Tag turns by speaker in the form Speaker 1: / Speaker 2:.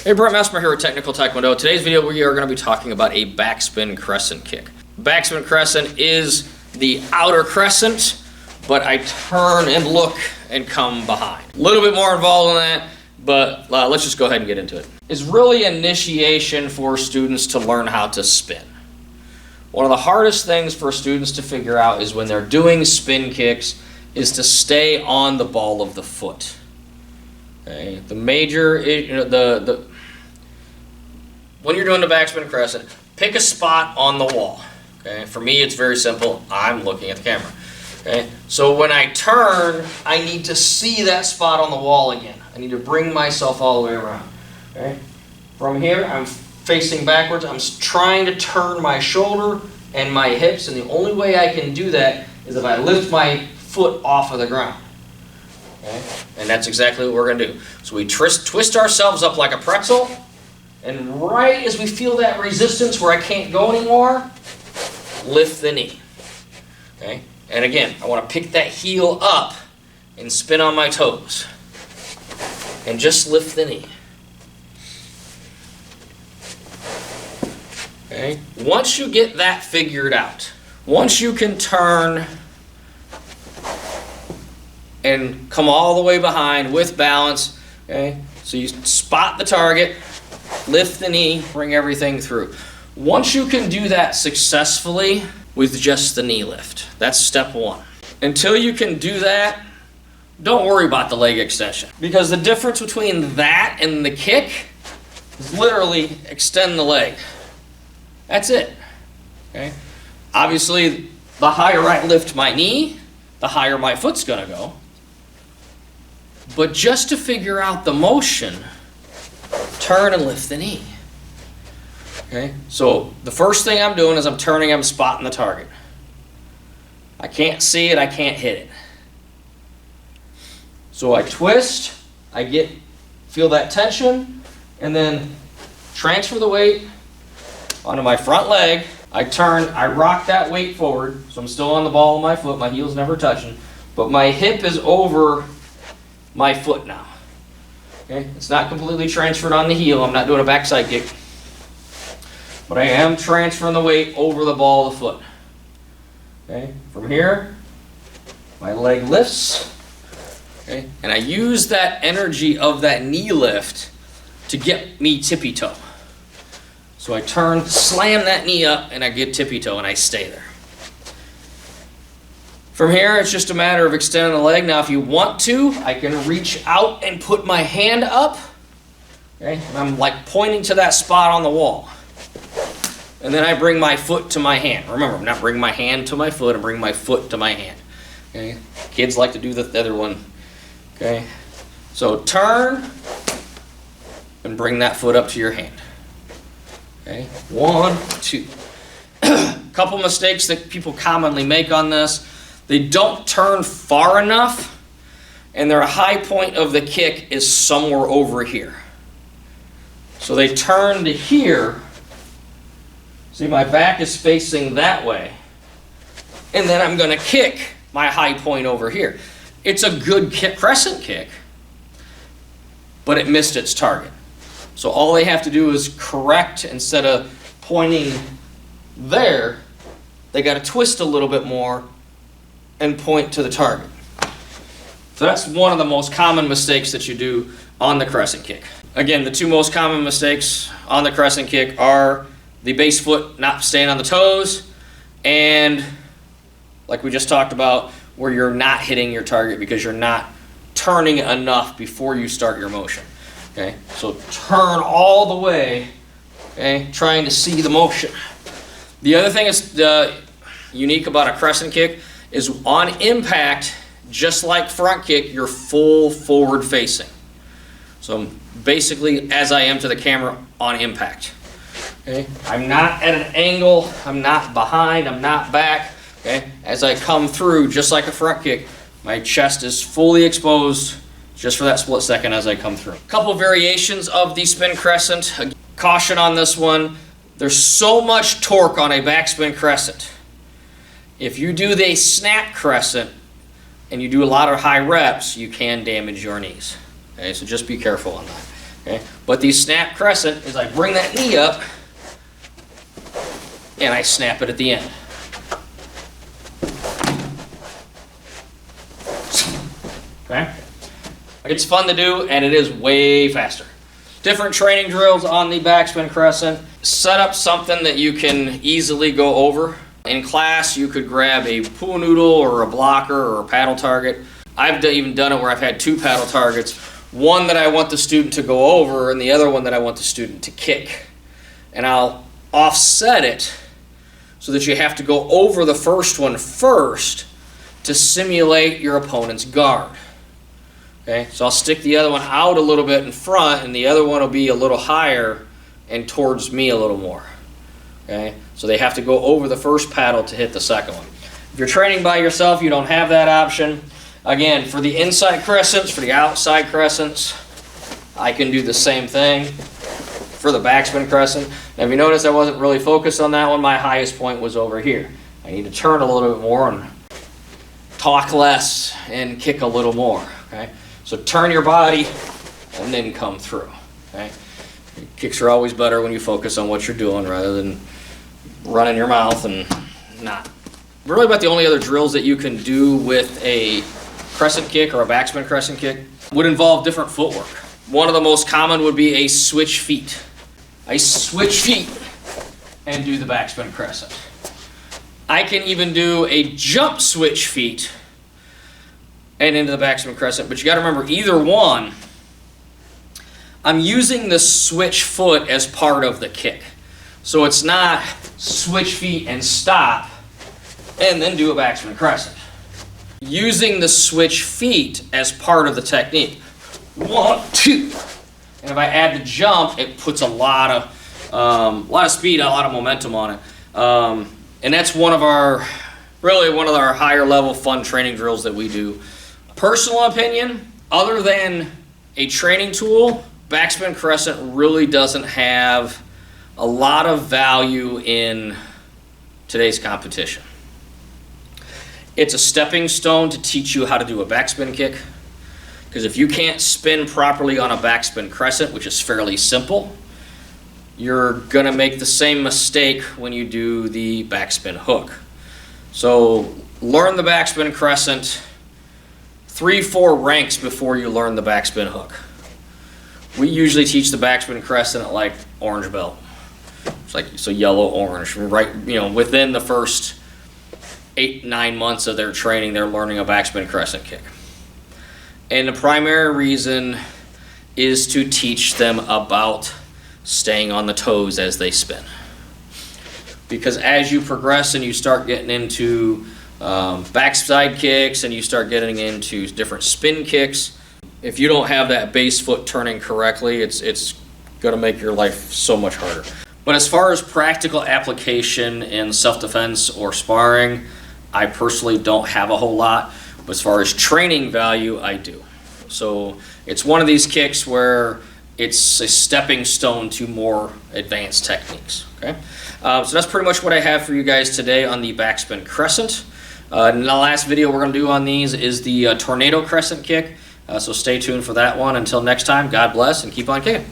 Speaker 1: Hey, Brent Messmer here with Technical Taekwondo. Today's video we are going to be talking about a backspin crescent kick. Backspin crescent is the outer crescent, but I turn and look and come behind. A little bit more involved in that, but let's just go ahead and get into it. It's really initiation for students to learn how to spin. One of the hardest things for students to figure out is when they're doing spin kicks is to stay on the ball of the foot. Okay. The major, when you're doing the backspin crescent, pick a spot on the wall. Okay. For me, it's very simple. I'm looking at the camera. Okay. So when I turn, I need to see that spot on the wall again. I need to bring myself all the way around. Okay. From here, I'm facing backwards. I'm trying to turn my shoulder and my hips, and the only way I can do that is if I lift my foot off of the ground. Okay? And that's exactly what we're going to do. So we twist ourselves up like a pretzel, and right as we feel that resistance where I can't go anymore, lift the knee. Okay? And again, I want to pick that heel up and spin on my toes. And just lift the knee. Okay? Once you get that figured out, once you can turn and come all the way behind with balance, okay? So you spot the target, lift the knee, bring everything through. Once you can do that successfully with just the knee lift, that's step one. Until you can do that, don't worry about the leg extension, because the difference between that and the kick is literally extend the leg. That's it. Okay? Obviously, the higher I lift my knee, the higher my foot's going to go. But just to figure out the motion, turn and lift the knee. Okay? So the first thing I'm doing is I'm turning, I'm spotting the target. I can't see it, I can't hit it. So I twist, feel that tension, and then transfer the weight onto my front leg. I turn, I rock that weight forward, so I'm still on the ball of my foot, my heel's never touching, but my hip is over my foot now. Okay? It's not completely transferred on the heel, I'm not doing a backside kick, but I am transferring the weight over the ball of the foot. Okay? From here, my leg lifts, okay? And I use that energy of that knee lift to get me tippy toe. So I turn, slam that knee up, and I get tippy toe, and I stay there. From here, it's just a matter of extending the leg. Now, if you want to, I can reach out and put my hand up. Okay? And I'm like pointing to that spot on the wall. And then I bring my foot to my hand. Remember, I'm not bringing my hand to my foot, I'm bringing my foot to my hand. Okay? Kids like to do the other one. Okay? So turn and bring that foot up to your hand. Okay, 1, 2. Couple mistakes that people commonly make on this. They don't turn far enough, and their high point of the kick is somewhere over here. So they turn to here. See, my back is facing that way. And then I'm going to kick my high point over here. It's a good crescent kick, but it missed its target. So all they have to do is correct, instead of pointing there, they got to twist a little bit more and point to the target. So that's one of the most common mistakes that you do on the crescent kick. Again, the two most common mistakes on the crescent kick are the base foot not staying on the toes, and like we just talked about, where you're not hitting your target because you're not turning enough before you start your motion. Okay, so turn all the way, okay, trying to see the motion. The other thing that's unique about a crescent kick is on impact, just like front kick, you're full forward facing. So I'm basically as I am to the camera on impact. Okay, I'm not at an angle, I'm not behind, I'm not back. Okay, as I come through, just like a front kick, my chest is fully exposed just for that split second as I come through. A couple variations of the spin crescent. Caution on this one, there's so much torque on a backspin crescent. If you do the snap crescent and you do a lot of high reps, you can damage your knees. Okay, so just be careful on that. Okay? But the snap crescent is I bring that knee up and I snap it at the end. Okay? It's fun to do and it is way faster. Different training drills on the backspin crescent. Set up something that you can easily go over. In class, you could grab a pool noodle or a blocker or a paddle target. I've even done it where I've had 2 paddle targets. One that I want the student to go over and the other one that I want the student to kick. And I'll offset it so that you have to go over the first one first to simulate your opponent's guard. Okay, so I'll stick the other one out a little bit in front and the other one will be a little higher and towards me a little more. Okay, so they have to go over the first paddle to hit the second one. If you're training by yourself, you don't have that option. Again, for the inside crescents, for the outside crescents, I can do the same thing for the backspin crescent. Now if you notice I wasn't really focused on that one, my highest point was over here. I need to turn a little bit more and talk less and kick a little more. Okay, so turn your body and then come through. Okay, kicks are always better when you focus on what you're doing rather than running your mouth and not. Really about the only other drills that you can do with a crescent kick or a backspin crescent kick would involve different footwork. One of the most common would be a switch feet. I switch feet and do the backspin crescent. I can even do a jump switch feet and into the backspin crescent, but you got to remember either one, I'm using the switch foot as part of the kick. So it's not switch feet and stop and then do a backspin crescent. Using the switch feet as part of the technique. 1, 2. And if I add the jump, it puts a lot of speed, a lot of momentum on it. And that's one of our higher level fun training drills that we do. Personal opinion, other than a training tool, backspin crescent really doesn't have a lot of value in today's competition. It's a stepping stone to teach you how to do a backspin kick. Because if you can't spin properly on a backspin crescent, which is fairly simple, you're going to make the same mistake when you do the backspin hook. So learn the backspin crescent 3-4 ranks before you learn the backspin hook. We usually teach the backspin crescent at like orange belt. It's like so yellow orange, right? Within the first 8-9 months of their training, they're learning a backspin crescent kick. And the primary reason is to teach them about staying on the toes as they spin. Because as you progress and you start getting into backside kicks and you start getting into different spin kicks, if you don't have that base foot turning correctly, it's going to make your life so much harder. But as far as practical application in self-defense or sparring, I personally don't have a whole lot. But as far as training value, I do. So it's one of these kicks where it's a stepping stone to more advanced techniques. Okay, so that's pretty much what I have for you guys today on the backspin crescent. And the last video we're going to do on these is the tornado crescent kick. So stay tuned for that one. Until next time, God bless and keep on kicking.